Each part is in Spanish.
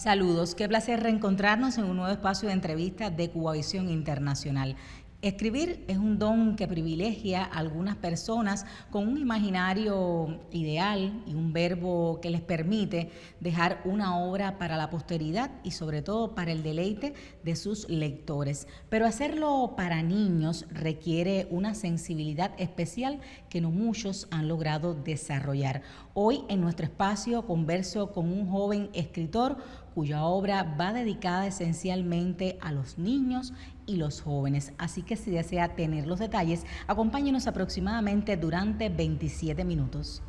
Saludos, qué placer reencontrarnos en un nuevo espacio de entrevistas de Cubavisión Internacional. Escribir es un don que privilegia a algunas personas con un imaginario ideal y un verbo que les permite dejar una obra para la posteridad y sobre todo para el deleite de sus lectores. Pero hacerlo para niños requiere una sensibilidad especial que no muchos han logrado desarrollar. Hoy en nuestro espacio converso con un joven escritor cuya obra va dedicada esencialmente a los niños y los jóvenes. Así que si desea tener los detalles, acompáñenos aproximadamente durante 27 minutos.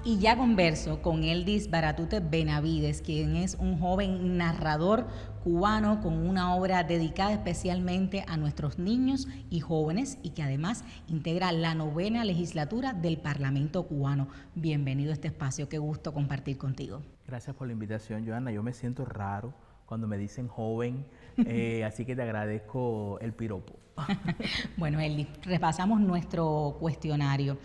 Y ya converso con Eldis Baratute Benavides, quien es un joven narrador cubano con una obra dedicada especialmente a nuestros niños y jóvenes y que además integra la 9ª legislatura del Parlamento cubano. Bienvenido a este espacio, qué gusto compartir contigo. Gracias por la invitación, Johanna. Yo me siento raro cuando me dicen joven, así que te agradezco el piropo. Bueno, Eldis, repasamos nuestro cuestionario.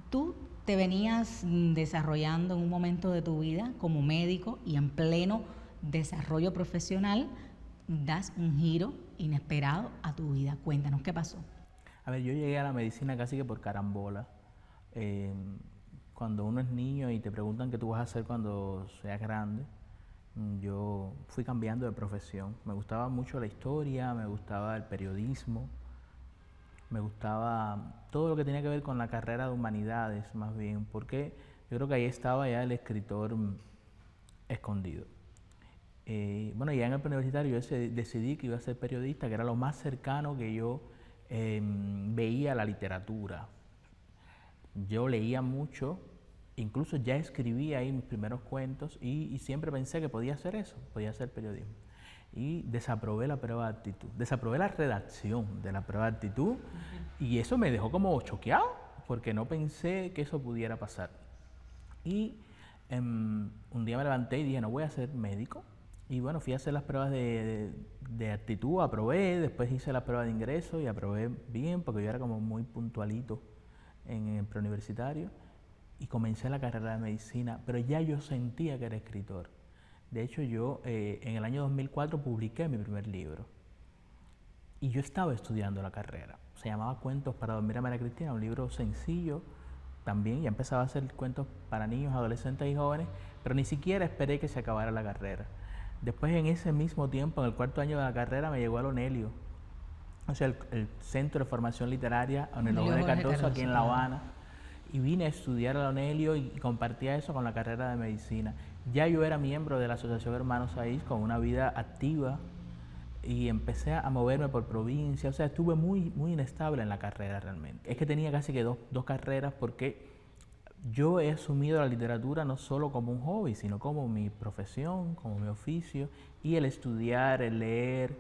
Tú te venías desarrollando en un momento de tu vida como médico y en pleno desarrollo profesional das un giro inesperado a tu vida. Cuéntanos, ¿qué pasó? A ver, yo llegué a la medicina casi que por carambola. Cuando uno es niño y te preguntan qué tú vas a hacer cuando seas grande, yo fui cambiando de profesión. Me gustaba mucho la historia, me gustaba el periodismo, me gustaba todo lo que tenía que ver con la carrera de humanidades, más bien, porque yo creo que ahí estaba ya el escritor escondido. Bueno, ya en el universitario yo decidí que iba a ser periodista, que era lo más cercano que yo veía a la literatura. Yo leía mucho, incluso ya escribía ahí mis primeros cuentos y siempre pensé que podía hacer eso, podía hacer periodismo. Y desaprobé la prueba de aptitud, desaprobé la redacción de la prueba de aptitud y eso me dejó como choqueado porque no pensé que eso pudiera pasar. Y un día me levanté y dije, no voy a ser médico. Y bueno, fui a hacer las pruebas de aptitud, aprobé, después hice la prueba de ingreso y aprobé bien porque yo era como muy puntualito en el preuniversitario y comencé la carrera de medicina, pero ya yo sentía que era escritor. De hecho, yo en el año 2004 publiqué mi primer libro y yo estaba estudiando la carrera. Se llamaba Cuentos para dormir a María Cristina, un libro sencillo también. Ya empezaba a hacer cuentos para niños, adolescentes y jóvenes, pero ni siquiera esperé que se acabara la carrera. Después, en ese mismo tiempo, en el 4º año de la carrera, me llegó al Onelio, o sea, el Centro de Formación Literaria, Onelio de Cardoso, aquí en La Habana. Y vine a estudiar al Onelio y compartía eso con la carrera de medicina. Ya yo era miembro de la Asociación Hermanos Saiz con una vida activa y empecé a moverme por provincia, o sea, estuve muy inestable en la carrera realmente. Es que tenía casi que dos carreras porque yo he asumido la literatura no solo como un hobby, sino como mi profesión, como mi oficio, y el estudiar, el leer,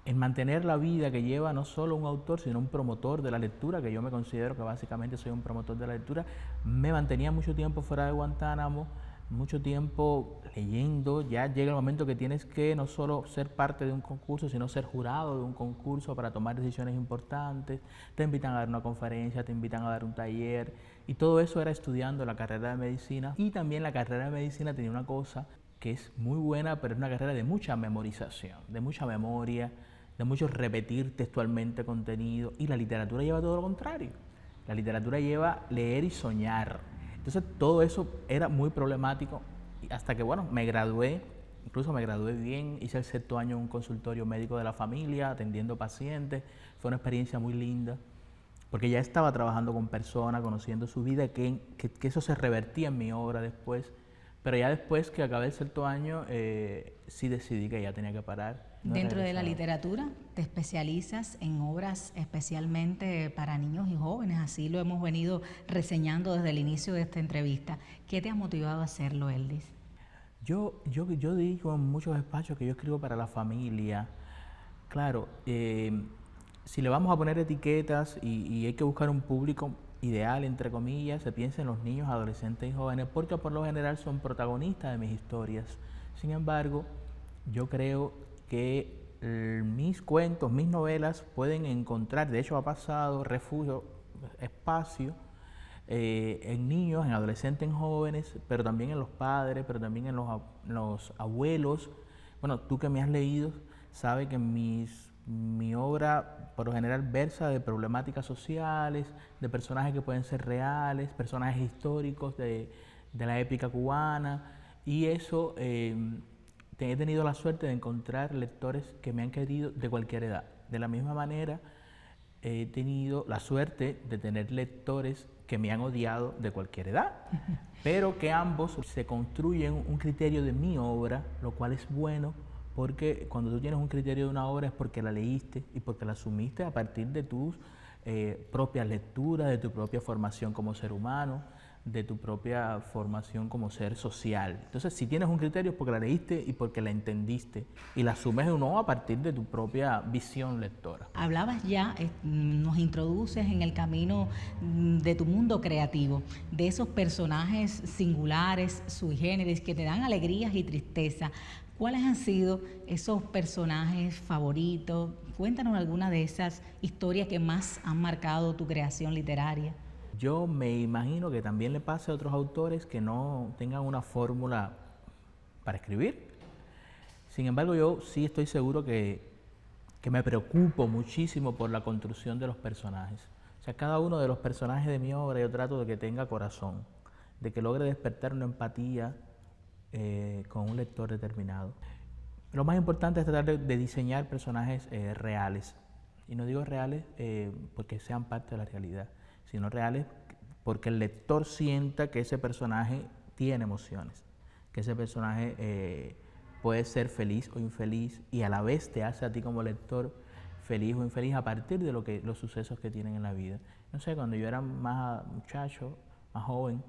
en mantener la vida que lleva no solo un autor, sino un promotor de la lectura, que yo me considero que básicamente soy un promotor de la lectura, me mantenía mucho tiempo fuera de Guantánamo, mucho tiempo leyendo. Ya llega el momento que tienes que no solo ser parte de un concurso, sino ser jurado de un concurso para tomar decisiones importantes. Te invitan a dar una conferencia, te invitan a dar un taller, y todo eso era estudiando la carrera de medicina. Y también la carrera de medicina tenía una cosa que es muy buena, pero es una carrera de mucha memorización, de mucha memoria, de mucho repetir textualmente contenido, y la literatura lleva todo lo contrario. La literatura lleva leer y soñar. Entonces todo eso era muy problemático hasta que, bueno, me gradué, incluso me gradué bien, hice el 6º año en un consultorio médico de la familia, atendiendo pacientes. Fue una experiencia muy linda, porque ya estaba trabajando con personas, conociendo su vida, que eso se revertía en mi obra después. Pero ya después que acabé el 6º año, sí decidí que ya tenía que parar. Dentro de la literatura, te especializas en obras especialmente para niños y jóvenes, así lo hemos venido reseñando desde el inicio de esta entrevista. ¿Qué te ha motivado a hacerlo, Eldis? Yo digo en muchos espacios que yo escribo para la familia. Claro, si le vamos a poner etiquetas y hay que buscar un público ideal, entre comillas, se piensa en los niños, adolescentes y jóvenes, porque por lo general son protagonistas de mis historias. Sin embargo, yo creo que mis cuentos, mis novelas pueden encontrar, de hecho ha pasado, refugio, espacio en niños, en adolescentes, en jóvenes, pero también en los padres, pero también en los abuelos. Bueno, tú que me has leído, sabes que mi obra por lo general versa de problemáticas sociales, de personajes que pueden ser reales, personajes históricos de la épica cubana, y eso he tenido la suerte de encontrar lectores que me han querido de cualquier edad. De la misma manera, he tenido la suerte de tener lectores que me han odiado de cualquier edad, pero que ambos se construyen un criterio de mi obra, lo cual es bueno, porque cuando tú tienes un criterio de una obra es porque la leíste y porque la asumiste a partir de tus propias lecturas, de tu propia formación como ser humano, de tu propia formación como ser social. Entonces, si tienes un criterio es porque la leíste y porque la entendiste y la asumes o no a partir de tu propia visión lectora. Hablabas ya, nos introduces en el camino de tu mundo creativo, de esos personajes singulares, sui generis, que te dan alegrías y tristeza. ¿Cuáles han sido esos personajes favoritos? Cuéntanos alguna de esas historias que más han marcado tu creación literaria. Yo me imagino que también le pase a otros autores que no tengan una fórmula para escribir. Sin embargo, yo sí estoy seguro que me preocupo muchísimo por la construcción de los personajes. O sea, cada uno de los personajes de mi obra yo trato de que tenga corazón, de que logre despertar una empatía con un lector determinado. Lo más importante es tratar de diseñar personajes reales. Y no digo reales porque sean parte de la realidad, sino reales porque el lector sienta que ese personaje tiene emociones, que ese personaje puede ser feliz o infeliz y a la vez te hace a ti como lector feliz o infeliz a partir de los sucesos que tienen en la vida. No sé, cuando yo era más muchacho, más joven,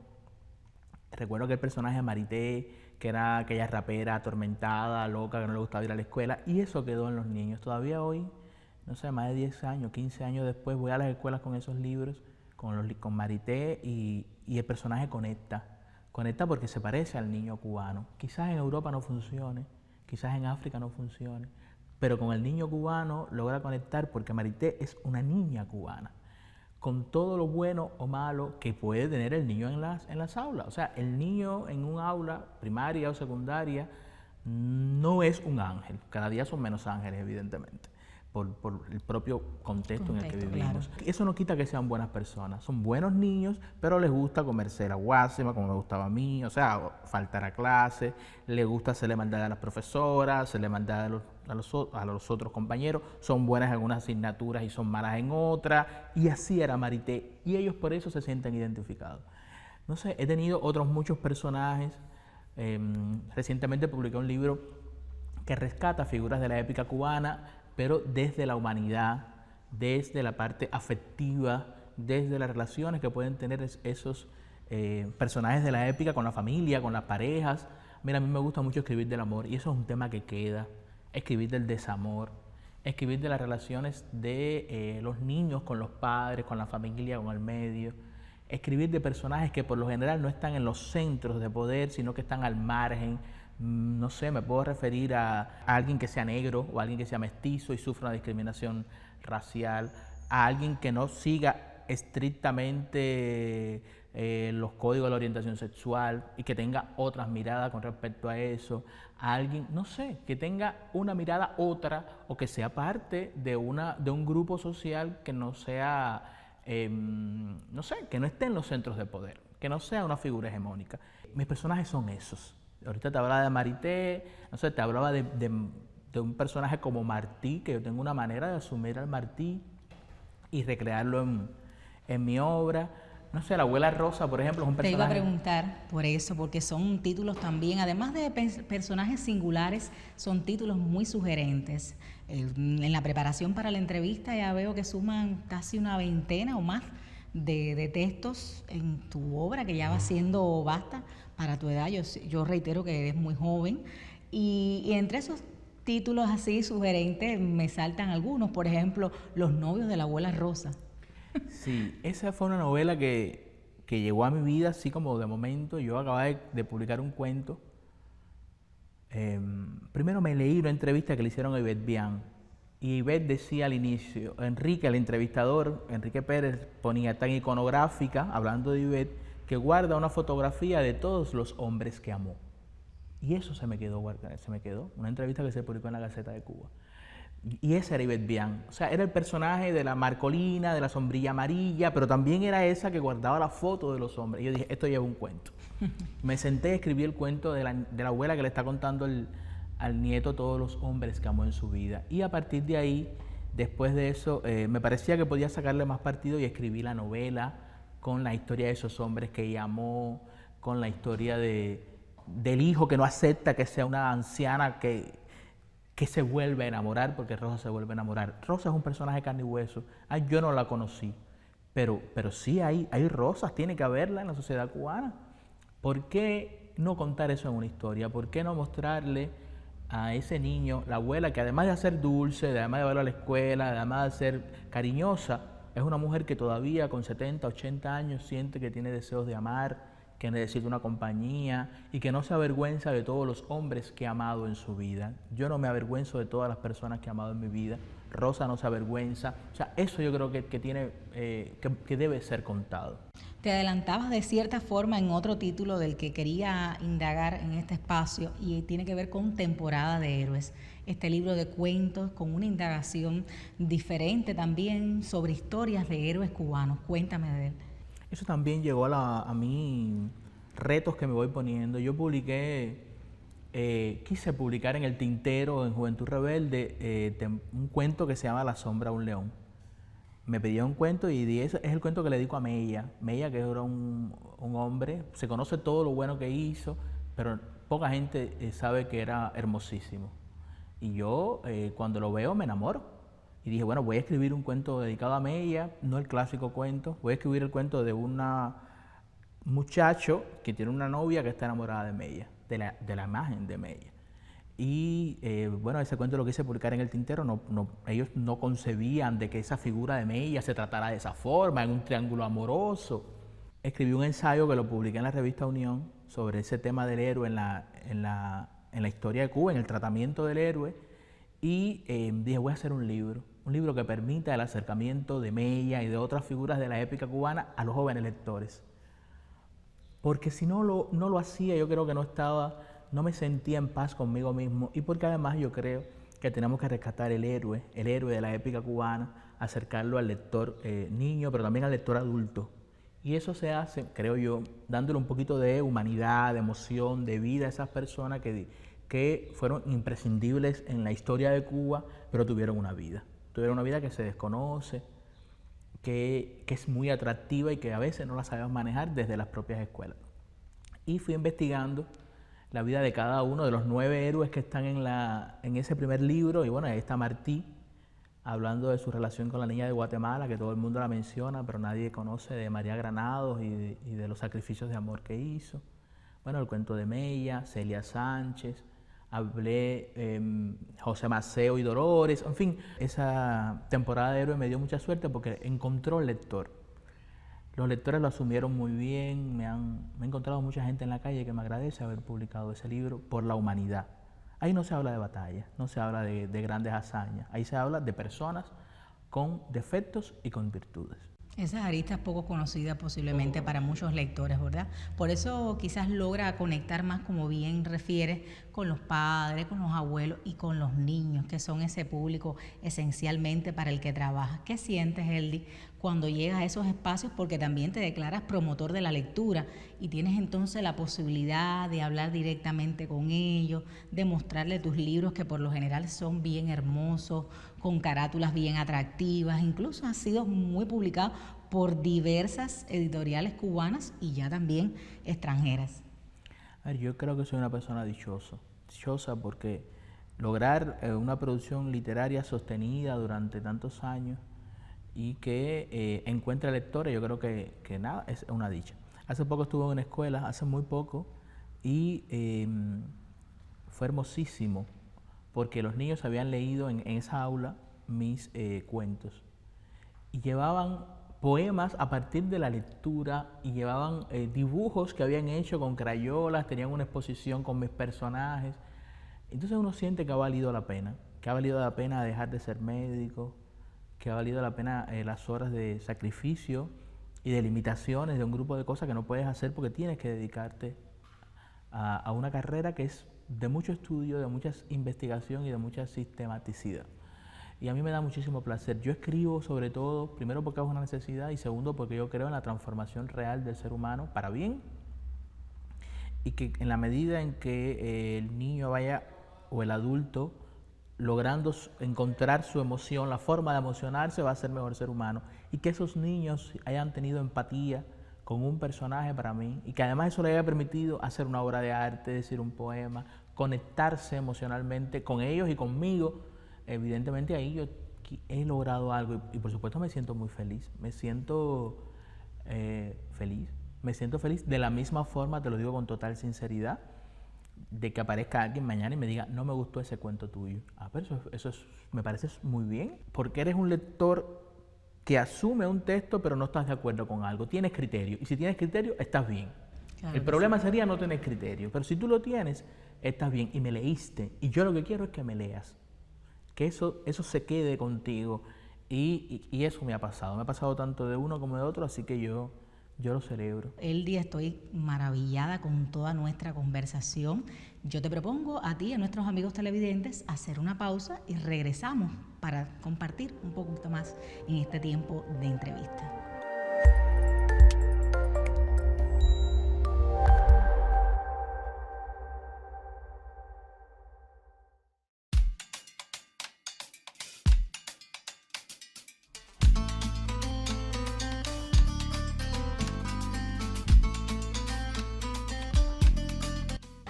recuerdo que el personaje de Marité, que era aquella rapera atormentada, loca, que no le gustaba ir a la escuela, y eso quedó en los niños. Todavía hoy, no sé, más de 10 años, 15 años después, voy a las escuelas con esos libros, con Marité, y el personaje conecta. Conecta porque se parece al niño cubano. Quizás en Europa no funcione, quizás en África no funcione, pero con el niño cubano logra conectar porque Marité es una niña cubana, con todo lo bueno o malo que puede tener el niño en las aulas. O sea, el niño en un aula primaria o secundaria no es un ángel. Cada día son menos ángeles, evidentemente, por el propio contexto en el que vivimos. Claro. Eso no quita que sean buenas personas. Son buenos niños, pero les gusta comerse la guásima, como me gustaba a mí, o sea, faltar a clase, les gusta hacerle maldad a las profesoras, hacerle maldad a los otros compañeros. Son buenas en algunas asignaturas y son malas en otras. Y así era Marité. Y ellos por eso se sienten identificados. No sé, he tenido otros muchos personajes. Recientemente publiqué un libro que rescata figuras de la épica cubana, pero desde la humanidad, desde la parte afectiva, desde las relaciones que pueden tener esos personajes de la épica con la familia, con las parejas. Mira, a mí me gusta mucho escribir del amor y eso es un tema que queda. Escribir del desamor, escribir de las relaciones de los niños con los padres, con la familia, con el medio. Escribir de personajes que por lo general no están en los centros de poder, sino que están al margen. No sé, me puedo referir a alguien que sea negro o a alguien que sea mestizo y sufra una discriminación racial, a alguien que no siga estrictamente los códigos de la orientación sexual y que tenga otras miradas con respecto a eso, a alguien, no sé, que tenga una mirada otra o que sea parte de un grupo social que no sea, no sé, que no esté en los centros de poder, que no sea una figura hegemónica. Mis personajes son esos. Ahorita te hablaba de Marité, no sé, te hablaba de un personaje como Martí, que yo tengo una manera de asumir al Martí y recrearlo en mi obra. No sé, la abuela Rosa, por ejemplo, es un personaje... Te iba a preguntar por eso, porque son títulos también, además de personajes singulares, son títulos muy sugerentes. En la preparación para la entrevista ya veo que suman casi una veintena o más de textos en tu obra, que ya va siendo vasta para tu edad. Yo reitero que eres muy joven. Y entre esos títulos así sugerentes me saltan algunos, por ejemplo, Los novios de la abuela Rosa. Sí, esa fue una novela que llegó a mi vida así como de momento. Yo acababa de publicar un cuento Primero me leí una entrevista que le hicieron a Ivette Bian. Y Ivette decía al inicio, Enrique, el entrevistador, Enrique Pérez, ponía tan iconográfica, hablando de Ivette, que guarda una fotografía de todos los hombres que amó. Y eso se me quedó, una entrevista que se publicó en la Gaceta de Cuba. Y esa era Ivette Bian, o sea, era el personaje de la marcolina, de la sombrilla amarilla, pero también era esa que guardaba la foto de los hombres. Y yo dije, esto lleva un cuento. Me senté y escribí el cuento de la abuela que le está contando al nieto todos los hombres que amó en su vida. Y a partir de ahí, después de eso, me parecía que podía sacarle más partido y escribí la novela con la historia de esos hombres que ella amó, con la historia del hijo que no acepta que sea una anciana que se vuelve a enamorar, porque Rosa se vuelve a enamorar. Rosa es un personaje de carne y hueso. Yo no la conocí, pero sí hay Rosas, tiene que haberla en la sociedad cubana. ¿Por qué no contar eso en una historia? ¿Por qué no mostrarle a ese niño, la abuela, que además de ser dulce, además de llevarlo a la escuela, además de ser cariñosa, es una mujer que todavía con 70, 80 años siente que tiene deseos de amar, que necesita una compañía y que no se avergüenza de todos los hombres que ha amado en su vida? Yo no me avergüenzo de todas las personas que he amado en mi vida. Rosa no se avergüenza. O sea, eso yo creo que tiene, que debe ser contado. Te adelantabas de cierta forma en otro título del que quería indagar en este espacio y tiene que ver con Temporada de Héroes. Este libro de cuentos con una indagación diferente también sobre historias de héroes cubanos. Cuéntame de él. Eso también llegó a mí, retos que me voy poniendo. Yo quise publicar en El Tintero, en Juventud Rebelde, un cuento que se llama La sombra de un león. Me pedía un cuento y ese es el cuento que le dedico a Mella. Mella, que era un hombre, se conoce todo lo bueno que hizo, pero poca gente sabe que era hermosísimo. Y yo, cuando lo veo, me enamoro. Y dije, bueno, voy a escribir un cuento dedicado a Mella, no el clásico cuento. Voy a escribir el cuento de un muchacho que tiene una novia que está enamorada de Mella, de la imagen de Mella. Y bueno, ese cuento lo quise publicar en El Tintero. Ellos no concebían de que esa figura de Mella se tratara de esa forma, en un triángulo amoroso. Escribí un ensayo que lo publiqué en la revista Unión sobre ese tema del héroe en la historia de Cuba, en el tratamiento del héroe. Y dije, voy a hacer un libro que permita el acercamiento de Mella y de otras figuras de la épica cubana a los jóvenes lectores. Porque si no lo hacía, yo creo que no me sentía en paz conmigo mismo, y porque además yo creo que tenemos que rescatar el héroe de la épica cubana, acercarlo al lector niño, pero también al lector adulto. Y eso se hace, creo yo, dándole un poquito de humanidad, de emoción, de vida a esas personas que fueron imprescindibles en la historia de Cuba, pero tuvieron una vida que se desconoce, que es muy atractiva y que a veces no la sabemos manejar desde las propias escuelas. Y fui investigando la vida de cada uno de los 9 héroes que están en ese primer libro. Y bueno, ahí está Martí, hablando de su relación con la niña de Guatemala, que todo el mundo la menciona, pero nadie conoce de María Granados y de los sacrificios de amor que hizo. Bueno, el cuento de Mella, Celia Sánchez, hablé José Maceo y Dolores. En fin, esa temporada de héroes me dio mucha suerte porque encontró el lector. Los lectores lo asumieron muy bien. Me he encontrado mucha gente en la calle que me agradece haber publicado ese libro por la humanidad. Ahí no se habla de batallas, no se habla de grandes hazañas. Ahí se habla de personas con defectos y con virtudes. Esas aristas poco conocidas posiblemente para muchos lectores, ¿verdad? Por eso quizás logra conectar más, como bien refieres, con los padres, con los abuelos y con los niños, que son ese público esencialmente para el que trabajas. ¿Qué sientes, Eldy, cuando llegas a esos espacios? Porque también te declaras promotor de la lectura y tienes entonces la posibilidad de hablar directamente con ellos, de mostrarle tus libros, que por lo general son bien hermosos, con carátulas bien atractivas, incluso han sido muy publicados por diversas editoriales cubanas y ya también extranjeras. A ver, yo creo que soy una persona dichosa porque lograr una producción literaria sostenida durante tantos años y que encuentre lectores, yo creo que nada, es una dicha. Hace poco estuve en una escuela, hace muy poco, y fue hermosísimo porque los niños habían leído en esa aula mis cuentos y llevaban poemas a partir de la lectura y llevaban dibujos que habían hecho con crayolas, tenían una exposición con mis personajes. Entonces uno siente que ha valido la pena, que ha valido la pena dejar de ser médico, que ha valido la pena las horas de sacrificio y de limitaciones de un grupo de cosas que no puedes hacer porque tienes que dedicarte a una carrera que es de mucho estudio, de mucha investigación y de mucha sistematicidad. Y a mí me da muchísimo placer. Yo escribo sobre todo, primero porque es una necesidad y segundo porque yo creo en la transformación real del ser humano para bien, y que en la medida en que el niño vaya o el adulto logrando encontrar su emoción, la forma de emocionarse, va a ser mejor ser humano, y que esos niños hayan tenido empatía con un personaje para mí y que además eso le haya permitido hacer una obra de arte, decir un poema, conectarse emocionalmente con ellos y conmigo. Evidentemente ahí yo he logrado algo y por supuesto me siento muy feliz, me siento feliz de la misma forma, te lo digo con total sinceridad, de que aparezca alguien mañana y me diga, no me gustó ese cuento tuyo. Pero me parece muy bien, porque eres un lector que asume un texto pero no estás de acuerdo con algo, tienes criterio, y si tienes criterio estás bien. Claro, el problema sería no tener criterio, pero si tú lo tienes, estás bien y me leíste, y yo lo que quiero es que me leas, que eso se quede contigo, y eso me ha pasado tanto de uno como de otro, así que yo lo celebro. Eldi, estoy maravillada con toda nuestra conversación. Yo te propongo a ti y a nuestros amigos televidentes hacer una pausa y regresamos para compartir un poquito más en este tiempo de entrevista.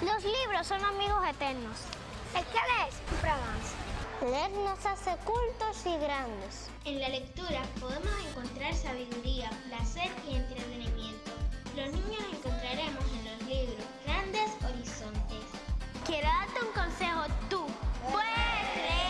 Los libros son amigos eternos. El que lee siempre avanza. Leer nos hace cultos y grandes. En la lectura podemos encontrar sabiduría, placer y entretenimiento. Los niños encontraremos en los libros grandes horizontes. Quiero darte un consejo, tú puedes leer.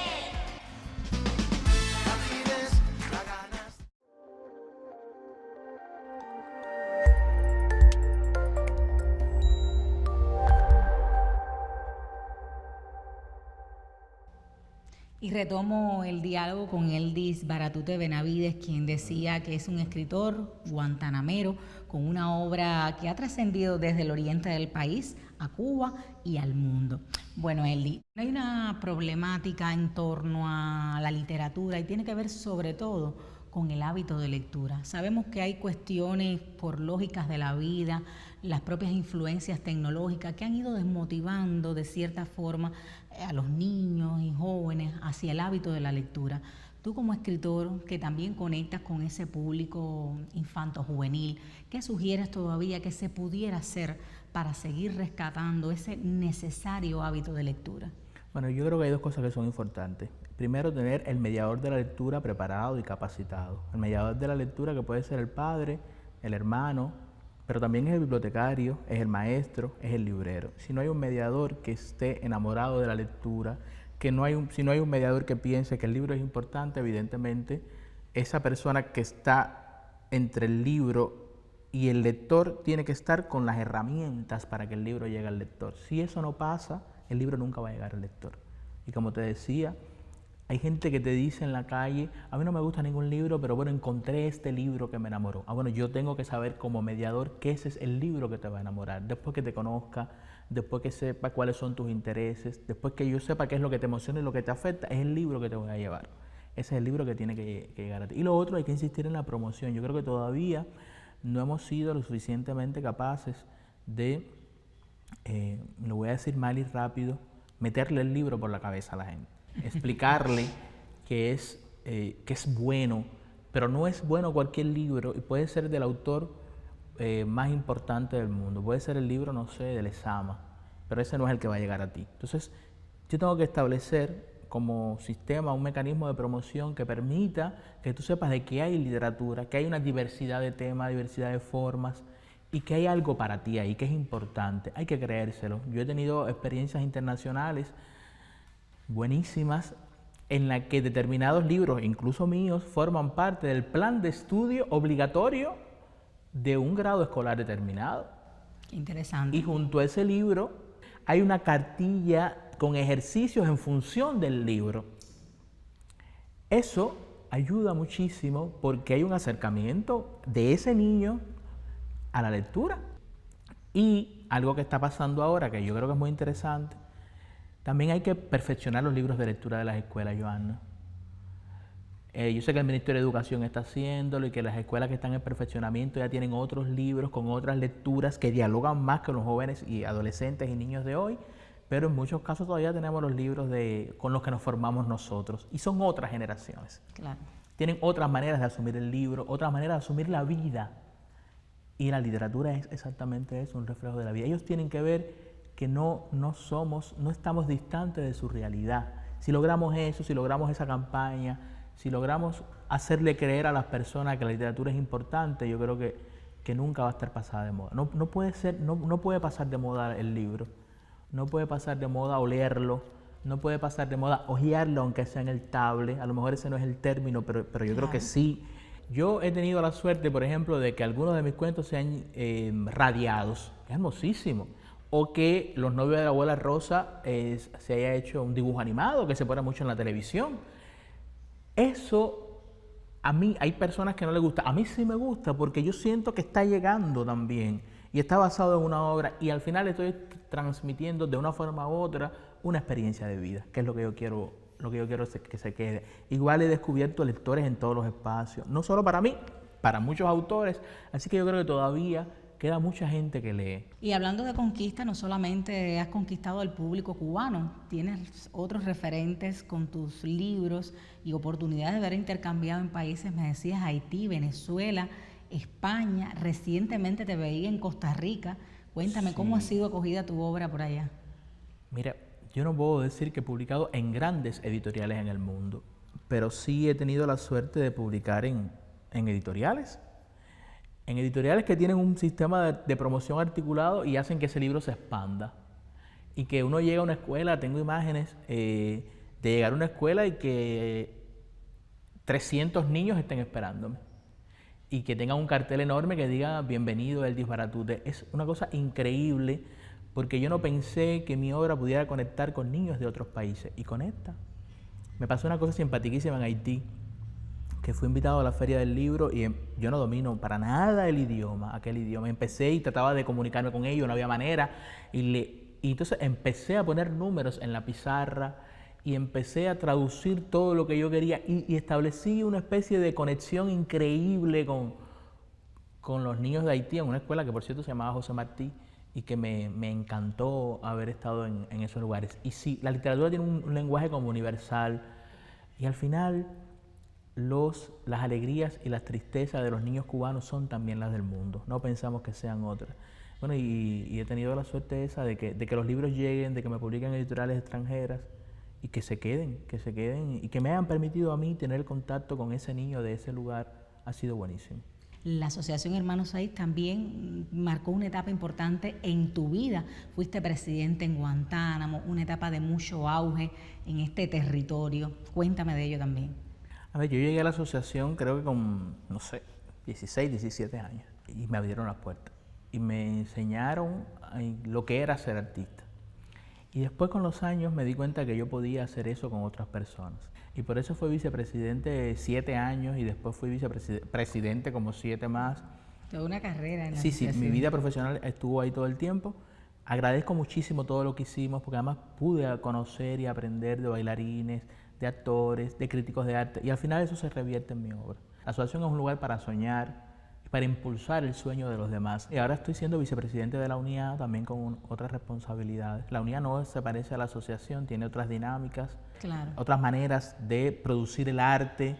Y retomo el diálogo con Eldis Baratute Benavides, quien decía que es un escritor guantanamero con una obra que ha trascendido desde el oriente del país a Cuba y al mundo. Bueno, Eldis, hay una problemática en torno a la literatura y tiene que ver sobre todo con el hábito de lectura. Sabemos que hay cuestiones por lógicas de la vida, las propias influencias tecnológicas que han ido desmotivando de cierta forma a los niños y jóvenes hacia el hábito de la lectura. Tú como escritor que también conectas con ese público infanto-juvenil, ¿qué sugieres todavía que se pudiera hacer para seguir rescatando ese necesario hábito de lectura? Bueno, yo creo que hay dos cosas que son importantes. Primero, tener el mediador de la lectura preparado y capacitado. El mediador de la lectura que puede ser el padre, el hermano, pero también es el bibliotecario, es el maestro, es el librero. Si no hay un mediador que esté enamorado de la lectura, si no hay un mediador que piense que el libro es importante, evidentemente esa persona que está entre el libro y el lector tiene que estar con las herramientas para que el libro llegue al lector. Si eso no pasa, el libro nunca va a llegar al lector. Y como te decía, hay gente que te dice en la calle, a mí no me gusta ningún libro, pero bueno, encontré este libro que me enamoró. Bueno, yo tengo que saber como mediador que ese es el libro que te va a enamorar. Después que te conozca, después que sepa cuáles son tus intereses, después que yo sepa qué es lo que te emociona y lo que te afecta, es el libro que te voy a llevar. Ese es el libro que tiene que llegar a ti. Y lo otro, hay que insistir en la promoción. Yo creo que todavía no hemos sido lo suficientemente capaces de, lo voy a decir mal y rápido, meterle el libro por la cabeza a la gente. Explicarle que es bueno, pero no es bueno cualquier libro y puede ser del autor más importante del mundo. Puede ser el libro, no sé, de Lezama, pero ese no es el que va a llegar a ti. Entonces, yo tengo que establecer como sistema un mecanismo de promoción que permita que tú sepas de que hay literatura, que hay una diversidad de temas, diversidad de formas y que hay algo para ti ahí, que es importante. Hay que creérselo. Yo he tenido experiencias internacionales buenísimas en la que determinados libros, incluso míos, forman parte del plan de estudio obligatorio de un grado escolar determinado. Qué interesante. Y junto a ese libro hay una cartilla con ejercicios en función del libro. Eso ayuda muchísimo porque hay un acercamiento de ese niño a la lectura. Y algo que está pasando ahora, que yo creo que es muy interesante, también hay que perfeccionar los libros de lectura de las escuelas, Joanna. Yo sé que el Ministerio de Educación está haciéndolo y que las escuelas que están en perfeccionamiento ya tienen otros libros con otras lecturas que dialogan más con los jóvenes y adolescentes y niños de hoy, pero en muchos casos todavía tenemos los libros con los que nos formamos nosotros y son otras generaciones. Claro. Tienen otras maneras de asumir el libro, otras maneras de asumir la vida. Y la literatura es exactamente eso, un reflejo de la vida. Ellos tienen que ver que no estamos distantes de su realidad. Si logramos eso, si logramos esa campaña, si logramos hacerle creer a las personas que la literatura es importante, yo creo que nunca va a estar pasada de moda. No puede pasar de moda el libro, no puede pasar de moda olerlo, no puede pasar de moda hojearlo aunque sea en el tablet. A lo mejor ese no es el término, pero yo creo que sí. Yo he tenido la suerte, por ejemplo, de que algunos de mis cuentos sean radiados, es hermosísimo. O que Los novios de la abuela Rosa se haya hecho un dibujo animado que se pone mucho en la televisión. Eso, a mí, hay personas que no les gusta. A mí sí me gusta porque yo siento que está llegando también y está basado en una obra y al final estoy transmitiendo de una forma u otra una experiencia de vida, que es lo que yo quiero que se quede. Igual he descubierto lectores en todos los espacios, no solo para mí, para muchos autores, así que yo creo que todavía queda mucha gente que lee. Y hablando de conquista, no solamente has conquistado al público cubano, tienes otros referentes con tus libros y oportunidades de haber intercambiado en países, me decías, Haití, Venezuela, España, recientemente te veía en Costa Rica. Cuéntame, sí. ¿Cómo ha sido acogida tu obra por allá? Mira, yo no puedo decir que he publicado en grandes editoriales en el mundo, pero sí he tenido la suerte de publicar en editoriales. En editoriales que tienen un sistema de promoción articulado y hacen que ese libro se expanda. Y que uno llega a una escuela, tengo imágenes de llegar a una escuela y que 300 niños estén esperándome. Y que tengan un cartel enorme que diga bienvenido El Disbaratute. Es una cosa increíble porque yo no pensé que mi obra pudiera conectar con niños de otros países. Y conecta. Me pasó una cosa simpaticísima en Haití, que fui invitado a la Feria del Libro y yo no domino para nada aquel idioma. Empecé y trataba de comunicarme con ellos, no había manera. Y entonces empecé a poner números en la pizarra y empecé a traducir todo lo que yo quería y establecí una especie de conexión increíble con los niños de Haití, en una escuela que por cierto se llamaba José Martí y que me encantó haber estado en esos lugares. Y sí, la literatura tiene un lenguaje como universal y al final las alegrías y las tristezas de los niños cubanos son también las del mundo, no pensamos que sean otras. Bueno, y he tenido la suerte esa de que los libros lleguen, de que me publiquen en editoriales extranjeras y que se queden y que me hayan permitido a mí tener contacto con ese niño de ese lugar, ha sido buenísimo. La Asociación Hermanos Said también marcó una etapa importante en tu vida. Fuiste presidente en Guantánamo, una etapa de mucho auge en este territorio. Cuéntame de ello también. A ver, yo llegué a la asociación creo que con, 16, 17 años y me abrieron las puertas y me enseñaron lo que era ser artista. Y después con los años me di cuenta que yo podía hacer eso con otras personas. Y por eso fui vicepresidente 7 años y después fui vicepresidente como 7 más. Toda una carrera en la Sí, asociación. mi vida profesional estuvo ahí todo el tiempo. Agradezco muchísimo todo lo que hicimos porque además pude conocer y aprender de bailarines, de actores, de críticos de arte y al final eso se revierte en mi obra. La asociación es un lugar para soñar, para impulsar el sueño de los demás. Y ahora estoy siendo vicepresidente de la UNIA también con otras responsabilidades. La UNIA no se parece a la asociación, tiene otras dinámicas, claro, otras maneras de producir el arte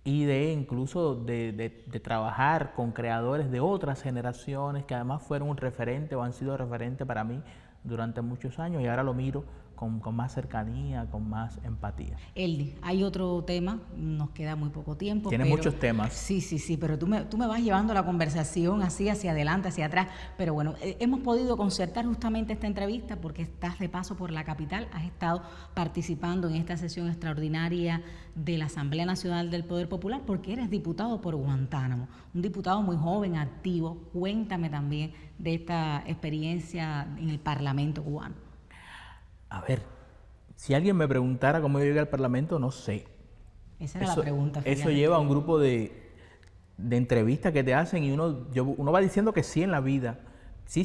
y de incluso de trabajar con creadores de otras generaciones que además fueron un referente o han sido referente para mí durante muchos años y ahora lo miro con más cercanía, con más empatía. Eldi, hay otro tema, nos queda muy poco tiempo. Tiene muchos temas. Sí, pero tú me vas llevando la conversación así hacia adelante, hacia atrás. Pero bueno, hemos podido concertar justamente esta entrevista porque estás de paso por la capital, has estado participando en esta sesión extraordinaria de la Asamblea Nacional del Poder Popular porque eres diputado por Guantánamo, un diputado muy joven, activo. Cuéntame también de esta experiencia en el Parlamento cubano. A ver, si alguien me preguntara cómo yo llegué al Parlamento, no sé. Esa era la pregunta. Eso lleva a un grupo de entrevistas que te hacen y uno va diciendo que sí en la vida. Sí,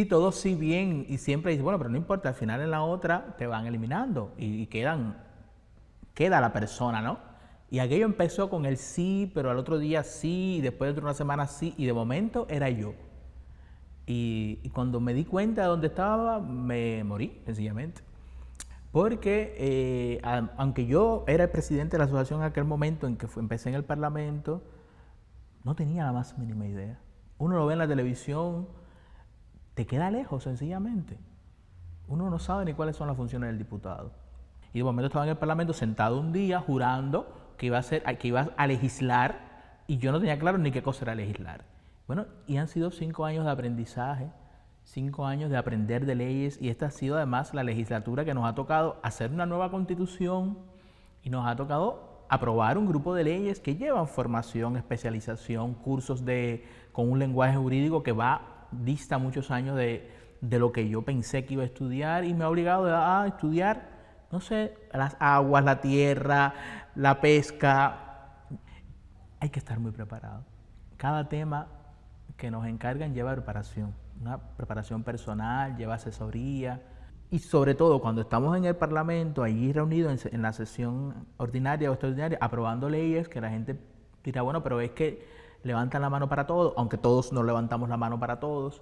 todo sí, bien. Y siempre dice, bueno, pero no importa, al final en la otra te van eliminando y queda la persona, ¿no? Y aquello empezó con el sí, pero al otro día sí, y después de una semana sí, y de momento era yo. Y cuando me di cuenta de dónde estaba, me morí, sencillamente. Porque aunque yo era el presidente de la asociación en aquel momento en que empecé en el Parlamento, no tenía la más mínima idea. Uno lo ve en la televisión, te queda lejos, sencillamente. Uno no sabe ni cuáles son las funciones del diputado. Y de momento estaba en el Parlamento sentado un día jurando que iba a legislar, y yo no tenía claro ni qué cosa era legislar. Bueno, y han sido 5 años de aprendizaje, 5 años de aprender de leyes, y esta ha sido además la legislatura que nos ha tocado hacer una nueva constitución y nos ha tocado aprobar un grupo de leyes que llevan formación, especialización, cursos con un lenguaje jurídico que dista muchos años de lo que yo pensé que iba a estudiar, y me ha obligado a estudiar, no sé, las aguas, la tierra, la pesca. Hay que estar muy preparado. Cada tema que nos encargan lleva preparación, una preparación personal, lleva asesoría. Y sobre todo cuando estamos en el Parlamento, allí reunidos en la sesión ordinaria o extraordinaria, aprobando leyes que la gente dirá, bueno, pero es que levantan la mano para todo, aunque todos no levantamos la mano para todo,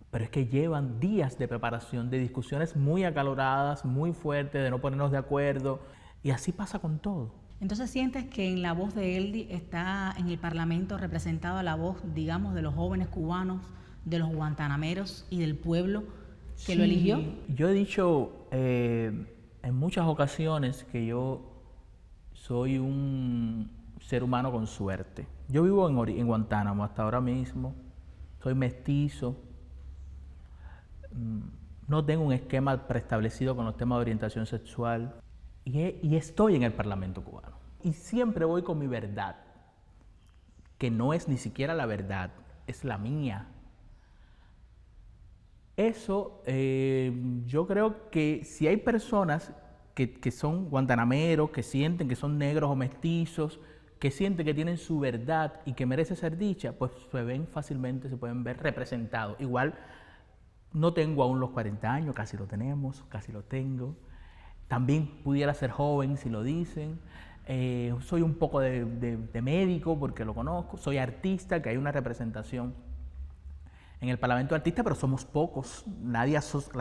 pero es que llevan días de preparación, de discusiones muy acaloradas, muy fuertes, de no ponernos de acuerdo, y así pasa con todo. Entonces, ¿sientes que en la voz de Eldy está en el Parlamento representada la voz, digamos, de los jóvenes cubanos, de los guantanameros y del pueblo que lo eligió? Yo he dicho en muchas ocasiones que yo soy un ser humano con suerte. Yo vivo en Guantánamo hasta ahora mismo, soy mestizo, no tengo un esquema preestablecido con los temas de orientación sexual, y estoy en el Parlamento cubano. Y siempre voy con mi verdad, que no es ni siquiera la verdad, es la mía. Eso, yo creo que si hay personas que son guantanameros, que sienten que son negros o mestizos, que sienten que tienen su verdad y que merece ser dicha, pues se pueden ver representados. Igual, no tengo aún los 40 años, casi lo tengo. También pudiera ser joven si lo dicen. Soy un poco de médico porque lo conozco. Soy artista, que hay una representación en el Parlamento de artistas, pero somos pocos. La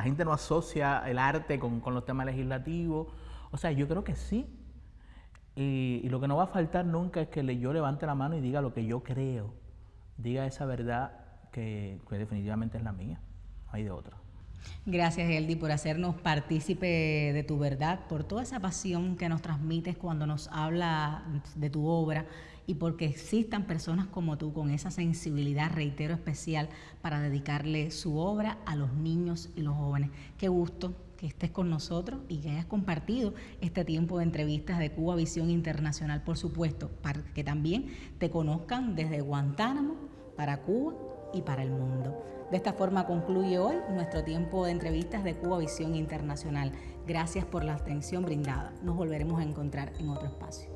gente no asocia el arte con los temas legislativos. O sea, yo creo que sí. Y lo que no va a faltar nunca es que yo levante la mano y diga lo que yo creo. Diga esa verdad que definitivamente es la mía. No hay de otra. Gracias, Eldy, por hacernos partícipe de tu verdad, por toda esa pasión que nos transmites cuando nos habla de tu obra, y porque existan personas como tú con esa sensibilidad, reitero, especial para dedicarle su obra a los niños y los jóvenes. Qué gusto que estés con nosotros y que hayas compartido este tiempo de entrevistas de Cuba Visión Internacional, por supuesto, para que también te conozcan desde Guantánamo para Cuba y para el mundo. De esta forma concluye hoy nuestro tiempo de entrevistas de Cuba Visión Internacional. Gracias por la atención brindada. Nos volveremos a encontrar en otro espacio.